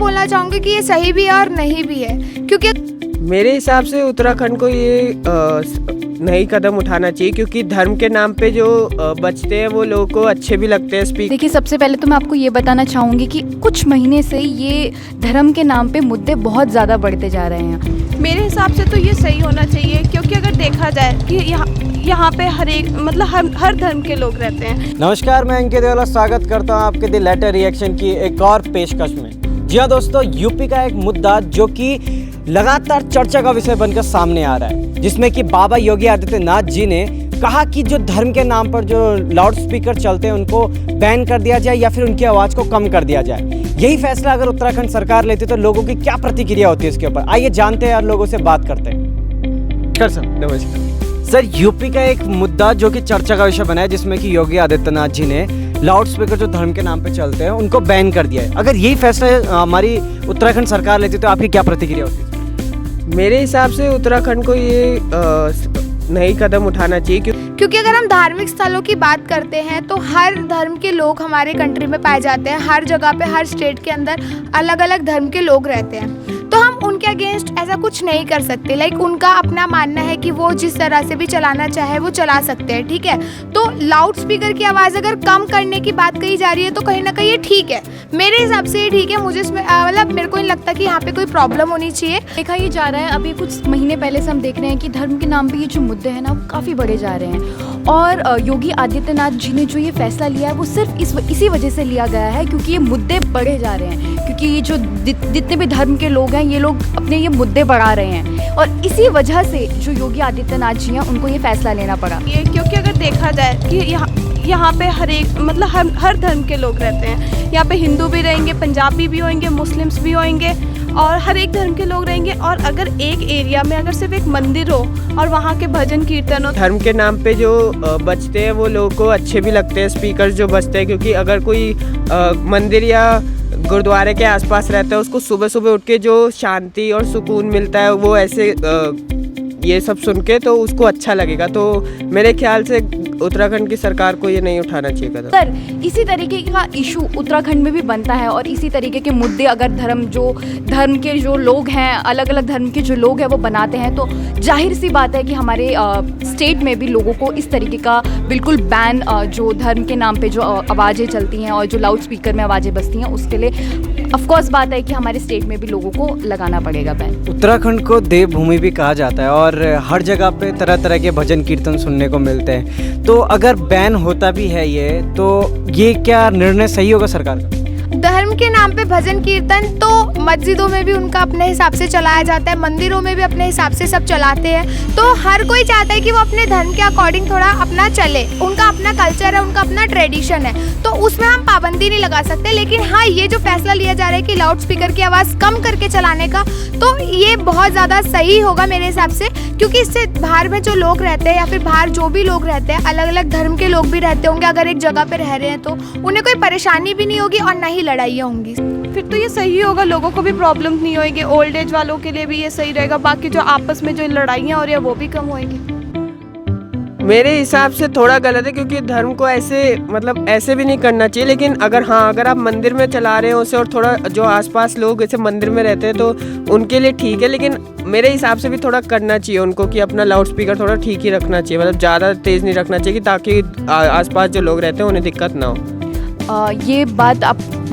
बोलना चाहूँगी कि ये सही भी है और नहीं भी है, क्योंकि मेरे हिसाब से उत्तराखंड को ये नई कदम उठाना चाहिए, क्योंकि धर्म के नाम पे जो बचते हैं वो लोगों को अच्छे भी लगते हैं स्पीक। देखिए, सबसे पहले तो मैं आपको ये बताना चाहूँगी कि कुछ महीने से ये धर्म के नाम पे मुद्दे बहुत ज़्यादा बढ़ते जा रहे हैं। मेरे हिसाब से तो ये सही होना चाहिए, क्योंकि अगर देखा जाए कि यहाँ पे हर धर्म के लोग रहते हैं। नमस्कार, मैं अंकित देवला स्वागत करता हूँ आपके द लेटर रिएक्शन की एक और पेशकश में। जी हाँ दोस्तों, यूपी का एक मुद्दा जो कि लगातार चर्चा का विषय बनकर सामने आ रहा है, जिसमें कि बाबा योगी आदित्यनाथ जी ने कहा कि जो धर्म के नाम पर जो लाउड स्पीकर चलते हैं उनको बैन कर दिया जाए या फिर उनकी आवाज़ को कम कर दिया जाए। यही फैसला अगर उत्तराखंड सरकार लेती तो लोगों की क्या प्रतिक्रिया होती है इसके ऊपर, आइए जानते हैं और लोगों से बात करते हैं। सर नमस्कार सर, यूपी का एक मुद्दा जो कि चर्चा का विषय बना है, जिसमें कि योगी आदित्यनाथ जी ने लाउड स्पीकर जो धर्म के नाम पे चलते हैं उनको बैन कर दिया है। अगर यही फैसला हमारी उत्तराखंड सरकार लेती तो आपकी क्या प्रतिक्रिया होती है? मेरे हिसाब से उत्तराखंड को ये नई कदम उठाना चाहिए, क्योंकि अगर हम धार्मिक स्थलों की बात करते हैं तो हर धर्म के लोग हमारे कंट्री में पाए जाते हैं। हर जगह पे, हर स्टेट के अंदर अलग अलग धर्म के लोग रहते हैं, तो हम उनके अगेंस्ट ऐसा कुछ नहीं कर सकते। लाइक उनका अपना मानना है कि वो जिस तरह से भी चलाना चाहे वो चला सकते हैं, ठीक है। तो लाउड स्पीकर की आवाज़ अगर कम करने की बात कही जा रही है तो कहीं ना कहीं ये ठीक है, मेरे हिसाब से ये ठीक है। मुझे इसमें मतलब मेरे को नहीं लगता कि यहाँ पे कोई प्रॉब्लम होनी चाहिए। देखा ये जा रहा है, अभी कुछ महीने पहले से हम देख रहे हैं कि धर्म के नाम पे ये जो मुद्दे हैं ना वो काफ़ी बढ़े जा रहे हैं। और योगी आदित्यनाथ जी ने जो ये फैसला लिया है वो सिर्फ इसी वजह से लिया गया है क्योंकि ये मुद्दे बढ़े जा रहे हैं, क्योंकि ये जो जितने भी धर्म के लोग हैं ये लोग अपने ये मुद्दे बढ़ा रहे हैं, और इसी वजह से जो योगी आदित्यनाथ जी हैं उनको ये फैसला लेना पड़ा। ये क्योंकि अगर देखा जाए कि यहाँ पे हर धर्म के लोग रहते हैं। यहाँ पे हिंदू भी रहेंगे, पंजाबी भी होंगे, मुस्लिम्स भी होंगे, और हर एक धर्म के लोग रहेंगे। और अगर एक एरिया में अगर सिर्फ एक मंदिर हो और वहाँ के भजन कीर्तन हो, धर्म के नाम पे जो बचते हैं वो लोगों को अच्छे भी लगते हैं स्पीकर जो बजते हैं, क्योंकि अगर कोई मंदिर या गुरुद्वारे के आसपास रहता है उसको सुबह सुबह उठ के जो शांति और सुकून मिलता है वो ऐसे ये सब सुन के तो उसको अच्छा लगेगा। तो मेरे ख्याल से उत्तराखंड की सरकार को ये नहीं उठाना चाहिए कदम। सर, इसी तरीके का इशू उत्तराखंड में भी बनता है, और इसी तरीके के मुद्दे अगर धर्म के जो लोग हैं, अलग अलग धर्म के जो लोग हैं वो बनाते हैं, तो जाहिर सी बात है कि हमारे स्टेट में भी लोगों को इस तरीके का बिल्कुल बैन, जो धर्म के नाम पे जो आवाज़ें चलती हैं और जो लाउड स्पीकर में आवाज़ें बजती हैं उसके लिए ऑफकोर्स बात है कि हमारे स्टेट में भी लोगों को लगाना पड़ेगा बैन। उत्तराखंड को देवभूमि भी कहा जाता है और हर जगह पे तरह तरह के भजन कीर्तन सुनने को मिलते हैं, तो अगर बैन होता भी है ये, तो ये क्या निर्णय सही होगा सरकार का? धर्म के नाम पे भजन कीर्तन तो मस्जिदों में भी उनका अपने हिसाब से चलाया जाता है, मंदिरों में भी अपने हिसाब से सब चलाते हैं। तो हर कोई चाहता है कि वो अपने धर्म के अकॉर्डिंग थोड़ा अपना चले, उनका अपना कल्चर है, उनका अपना ट्रेडिशन है, तो उसमें हम पाबंदी नहीं लगा सकते। लेकिन हाँ, ये जो फैसला लिया जा रहा है कि लाउड स्पीकर की आवाज़ कम करके चलाने का, तो ये बहुत ज़्यादा सही होगा मेरे हिसाब से, क्योंकि इससे बाहर में जो लोग रहते हैं या फिर बाहर जो भी लोग रहते हैं, अलग अलग धर्म के लोग भी रहते होंगे, अगर एक जगह पे रह रहे हैं तो उन्हें कोई परेशानी भी नहीं होगी और ना ही लड़ाइयाँ होंगी। फिर तो ये सही होगा, लोगों को भी प्रॉब्लम नहीं होगी, ओल्ड एज वालों के लिए भी ये सही रहेगा। बाकी जो आपस में जो लड़ाइयाँ हो रही है वो भी कम होएगी। मेरे हिसाब से थोड़ा गलत है, क्योंकि धर्म को ऐसे भी नहीं करना चाहिए। लेकिन अगर आप मंदिर में चला रहे हो उसे, और थोड़ा जो आसपास लोग ऐसे मंदिर में रहते हैं तो उनके लिए ठीक है, लेकिन मेरे हिसाब से भी थोड़ा करना चाहिए उनको कि अपना लाउड स्पीकर थोड़ा ठीक ही रखना चाहिए, मतलब ज़्यादा तेज़ नहीं रखना चाहिए, ताकि आसपास जो लोग रहते हैं उन्हें दिक्कत ना हो। ये बात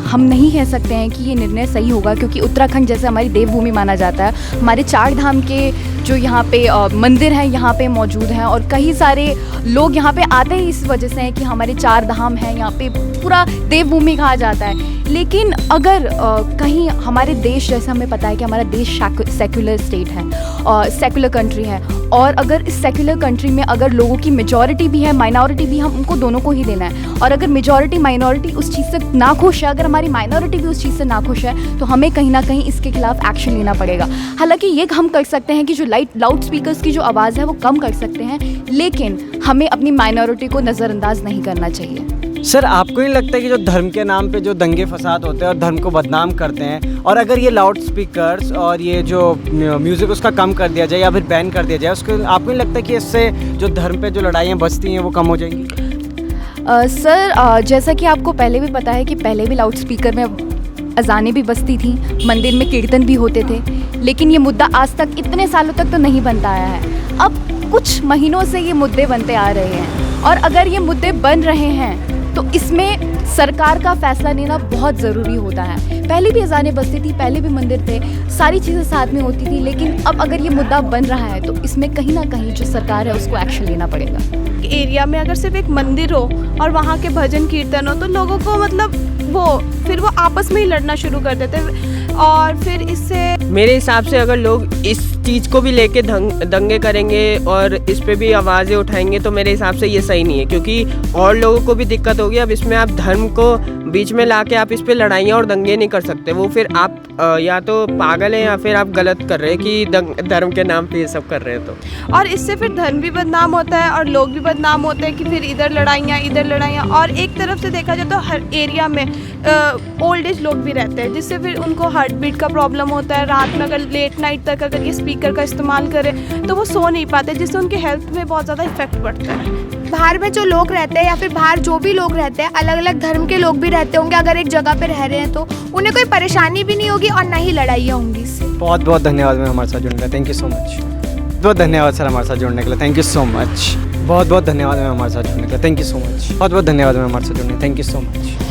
हम नहीं कह सकते हैं कि ये निर्णय सही होगा, क्योंकि उत्तराखंड जैसे हमारी देवभूमि माना जाता है, हमारे 4 धाम के जो यहाँ पे मंदिर हैं यहाँ पे मौजूद हैं, और कई सारे लोग यहाँ पे आते हैं इस वजह से हैं कि हमारे 4 धाम हैं, यहाँ पे पूरा देवभूमि कहा जाता है। लेकिन अगर कहीं हमारे देश, जैसे हमें पता है कि हमारा देश सेक्युलर स्टेट है और सेक्युलर कंट्री है, और अगर इस सेक्युलर कंट्री में अगर लोगों की मेजॉरिटी भी है, माइनॉरिटी भी, हम उनको दोनों को ही देना है। और अगर मेजॉरिटी माइनॉरिटी उस चीज़ से नाखुश है, अगर हमारी माइनॉरिटी भी उस चीज़ से नाखुश है, तो हमें कहीं ना कहीं इसके खिलाफ एक्शन लेना पड़ेगा। हालांकि ये हम कर सकते हैं कि जो लाउड स्पीकर्स की जो आवाज़ है वो कम कर सकते हैं, लेकिन हमें अपनी माइनॉरिटी को नज़रअंदाज नहीं करना चाहिए। सर, आपको नहीं लगता कि जो धर्म के नाम पे जो दंगे फसाद होते हैं और धर्म को बदनाम करते हैं, और अगर ये लाउड स्पीकर्स और ये जो म्यूज़िक उसका कम कर दिया जाए या फिर बैन कर दिया जाए, उसको आपको नहीं लगता कि इससे जो धर्म पे जो लड़ाइयाँ बचती हैं वो कम हो जाएंगी? सर, जैसा कि आपको पहले भी पता है कि पहले भी लाउड स्पीकर में अजानें भी बजती थी, मंदिर में कीर्तन भी होते थे, लेकिन ये मुद्दा आज तक इतने सालों तक तो नहीं बनता आया है। अब कुछ महीनों से ये मुद्दे बनते आ रहे हैं, और अगर ये मुद्दे बन रहे हैं तो इसमें सरकार का फैसला लेना बहुत ज़रूरी होता है। पहले भी अजानें बजती थी, पहले भी मंदिर थे, सारी चीज़ें साथ में होती थी, लेकिन अब अगर ये मुद्दा बन रहा है तो इसमें कहीं ना कहीं जो सरकार है उसको एक्शन लेना पड़ेगा। एरिया में अगर सिर्फ एक मंदिर हो और वहाँ के भजन कीर्तन हो तो लोगों को मतलब फिर वो आपस में ही लड़ना शुरू कर देते हैं, और फिर इससे मेरे हिसाब से अगर लोग इस चीज़ को भी लेके दंगे करेंगे और इस पे भी आवाज़ें उठाएंगे तो मेरे हिसाब से ये सही नहीं है, क्योंकि और लोगों को भी दिक्कत होगी। अब इसमें आप धर्म को बीच में लाके आप इस पे लड़ाइयाँ और दंगे नहीं कर सकते। वो फिर आप या तो पागल हैं या फिर आप गलत कर रहे हैं कि धर्म के नाम पे ये सब कर रहे हैं। तो और इससे फिर धर्म भी बदनाम होता है और लोग भी बदनाम होते हैं कि फिर इधर लड़ाइयाँ। और एक तरफ से देखा जाए तो हर एरिया में ओल्ड एज लोग भी रहते हैं, जिससे फिर उनको हार्ट बीट का प्रॉब्लम होता है। रात में अगर लेट नाइट तक अगर ये स्पीकर का इस्तेमाल करें तो वो सो नहीं पाते, जिससे उनके हेल्थ में बहुत ज़्यादा इफेक्ट पड़ता है। बाहर में जो लोग रहते हैं या फिर बाहर जो भी लोग रहते हैं, अलग अलग धर्म के लोग भी रहते होंगे, अगर एक जगह पे रह रहे हैं तो उन्हें कोई परेशानी भी नहीं होगी और ना ही लड़ाइयाँ होंगी इससे। बहुत बहुत धन्यवाद मैम हमारे साथ जुड़ने के लिए, थैंक यू सो मच। बहुत धन्यवाद सर हमारे साथ जुड़ने के लिए, थैंक यू सो मच। बहुत बहुत धन्यवाद मैम हमारे साथ जुड़ने के लिए, थैंक यू सो मच। बहुत बहुत धन्यवाद मैम हमारे साथ जुड़ने के लिए, थैंक यू सो मच।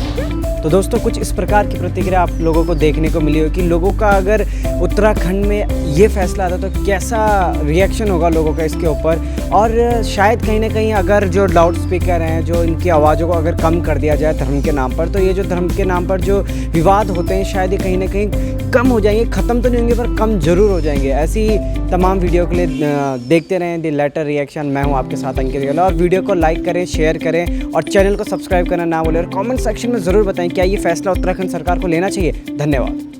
तो दोस्तों कुछ इस प्रकार की प्रतिक्रिया आप लोगों को देखने को मिली हो कि लोगों का अगर उत्तराखंड में ये फैसला आता तो कैसा रिएक्शन होगा लोगों का इसके ऊपर, और शायद कहीं ना कहीं अगर जो लाउड स्पीकर हैं जो इनकी आवाज़ों को अगर कम कर दिया जाए धर्म के नाम पर, तो ये जो धर्म के नाम पर जो विवाद होते हैं शायद ये कहीं ना कहीं कम हो जाएंगे। ख़त्म तो नहीं होंगे पर कम ज़रूर हो जाएंगे। ऐसी तमाम वीडियो के लिए देखते रहें द लेटर रिएक्शन। मैं हूँ आपके साथ अंकित गेहलोत, और वीडियो को लाइक करें, शेयर करें और चैनल को सब्सक्राइब करना ना भूलें, और कमेंट सेक्शन में ज़रूर बताएं क्या ये फैसला उत्तराखंड सरकार को लेना चाहिए। धन्यवाद।